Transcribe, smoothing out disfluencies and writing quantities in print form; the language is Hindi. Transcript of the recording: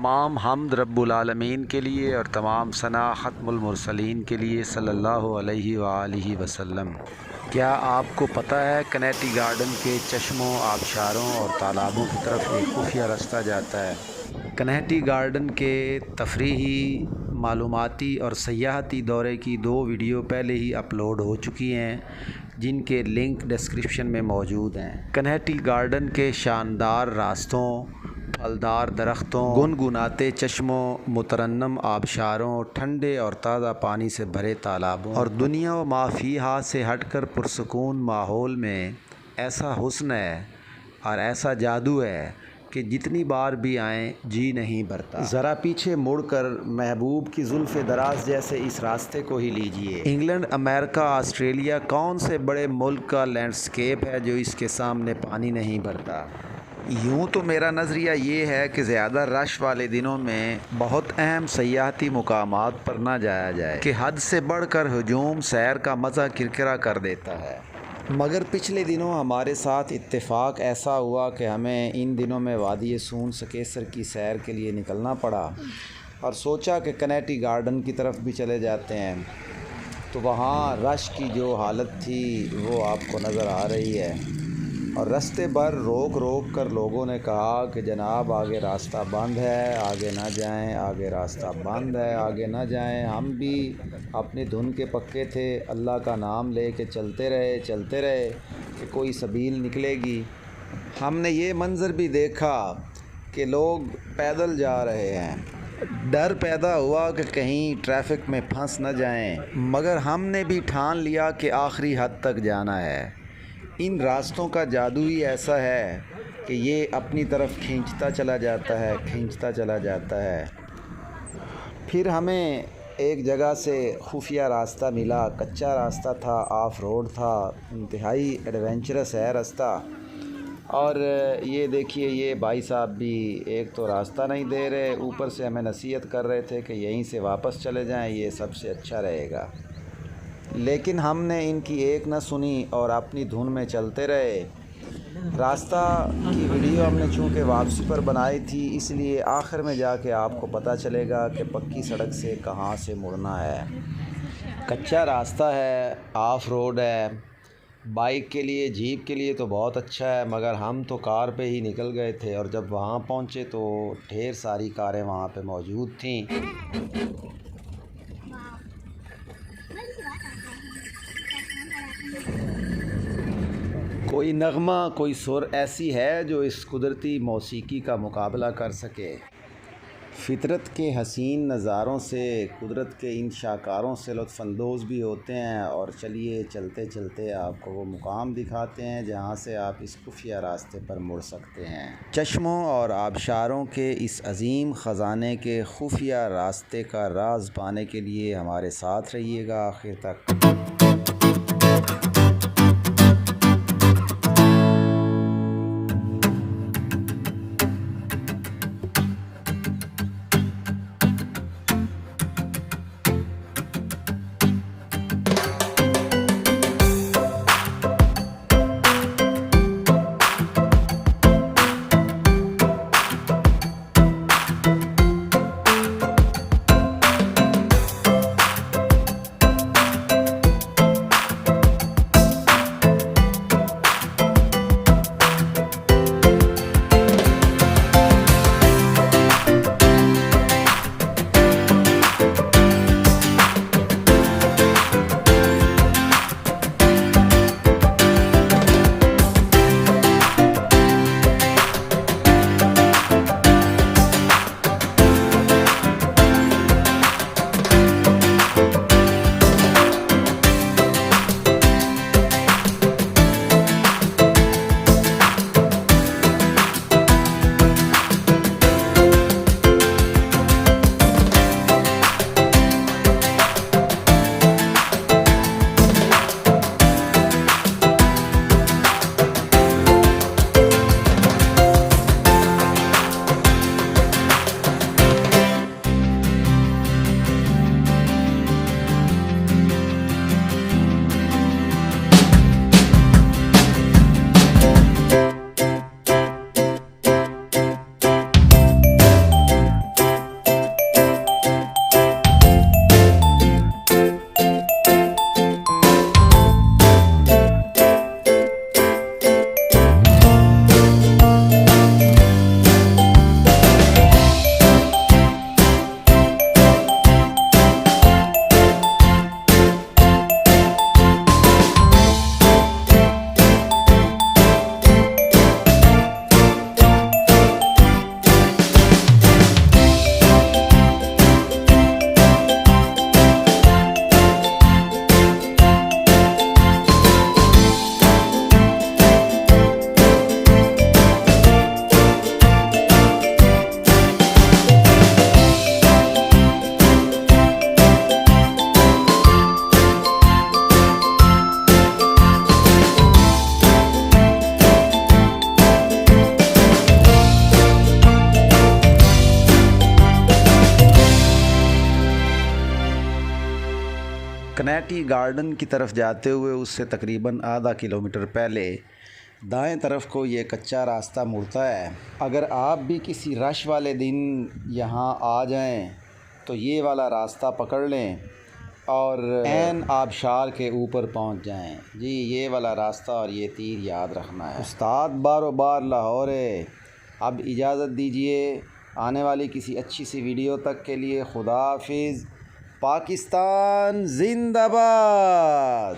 तमाम हम्द रब्बुल आलमीन के लिए और तमाम सना ख़त्मुल मुरसलीन के लिए सल्लल्लाहु अलैहि वालिहि वसल्लम। क्या आपको पता है कन्हैती गार्डन के चश्मों, आबशारों और तालाबों की तरफ एक खुफिया रास्ता जाता है। कन्हैती गार्डन के तफरीही, मालूमाती और सयाहती दौरे की 2 वीडियो पहले ही अपलोड हो चुकी हैं, जिनके लिंक डिस्क्रिप्शन में मौजूद हैं। कन्हैती गार्डन के शानदार रास्तों, फलदार दरख्तों, गुनगुनाते चश्मों, मुतरन्नम आबशारों, ठंडे और ताज़ा पानी से भरे तालाबों और दुनिया व माफिहा से हटकर पुरसकून माहौल में ऐसा हुस्न है और ऐसा जादू है कि जितनी बार भी आएँ जी नहीं भरता। ज़रा पीछे मुड़कर महबूब की जुल्फ़े दराज जैसे इस रास्ते को ही लीजिए। इंग्लैंड, अमेरिका, ऑस्ट्रेलिया कौन से बड़े मुल्क का लैंडस्केप है जो इसके सामने पानी नहीं भरता। यूँ तो मेरा नज़रिया ये है कि ज़्यादा रश वाले दिनों में बहुत अहम सयाहती मुकामात पर ना जाया जाए कि हद से बढ़कर हजूम सैर का मज़ा किरकिरा कर देता है। मगर पिछले दिनों हमारे साथ इत्तेफाक ऐसा हुआ कि हमें इन दिनों में वादी सून सकेसर की सैर के लिए निकलना पड़ा और सोचा कि कन्हैती गार्डन की तरफ भी चले जाते हैं। तो वहाँ रश की जो हालत थी वो आपको नज़र आ रही है और रास्ते भर रोक रोक कर लोगों ने कहा कि जनाब आगे रास्ता बंद है, आगे ना जाएं, आगे रास्ता बंद है, आगे ना जाएं। हम भी अपनी धुन के पक्के थे, अल्लाह का नाम ले के चलते रहे कि कोई सबील निकलेगी। हमने ये मंज़र भी देखा कि लोग पैदल जा रहे हैं। डर पैदा हुआ कि कहीं ट्रैफिक में फंस न जाएं, मगर हमने भी ठान लिया कि आखिरी हद तक जाना है। इन रास्तों का जादू ही ऐसा है कि ये अपनी तरफ खींचता चला जाता है। फिर हमें एक जगह से खुफिया रास्ता मिला। कच्चा रास्ता था, ऑफ रोड था, इंतहाई एडवेंचरस है रास्ता। और ये देखिए, ये भाई साहब भी एक तो रास्ता नहीं दे रहे, ऊपर से हमें नसीहत कर रहे थे कि यहीं से वापस चले जाएं, ये सबसे अच्छा रहेगा। लेकिन हमने इनकी एक न सुनी और अपनी धुन में चलते रहे। रास्ता की वीडियो हमने चूँकि वापसी पर बनाई थी, इसलिए आखिर में जाके आपको पता चलेगा कि पक्की सड़क से कहाँ से मुड़ना है। कच्चा रास्ता है, ऑफ रोड है, बाइक के लिए, जीप के लिए तो बहुत अच्छा है, मगर हम तो कार पे ही निकल गए थे और जब वहाँ पहुँचे तो ढेर सारी कारें वहाँ पे मौजूद थीं। कोई नगमा, कोई सुर ऐसी है जो इस कुदरती मौसीकी का मुकाबला कर सके। फितरत के हसीन नज़ारों से, कुदरत के इन शाकारों से लुत्फ़अंदोज़ भी होते हैं। और चलिए चलते चलते आपको वो मुकाम दिखाते हैं जहाँ से आप इस खुफिया रास्ते पर मुड़ सकते हैं। चश्मों और आबशारों के इस अजीम ख़जाने के खुफिया रास्ते का राज पाने के लिए हमारे साथ रहिएगा आखिर तक। कन्हैटी गार्डन की तरफ जाते हुए उससे तकरीबन आधा किलोमीटर पहले दाएं तरफ को ये कच्चा रास्ता मुड़ता है। अगर आप भी किसी रश वाले दिन यहाँ आ जाएं तो ये वाला रास्ता पकड़ लें और ऐन आबशार के ऊपर पहुँच जाएं। जी ये वाला रास्ता और ये तीर याद रखना है। उस्ताद बारो बार लाहौर है। अब इजाज़त दीजिए, आने वाली किसी अच्छी सी वीडियो तक के लिए खुदा हाफिज़। पाकिस्तान जिंदाबाद।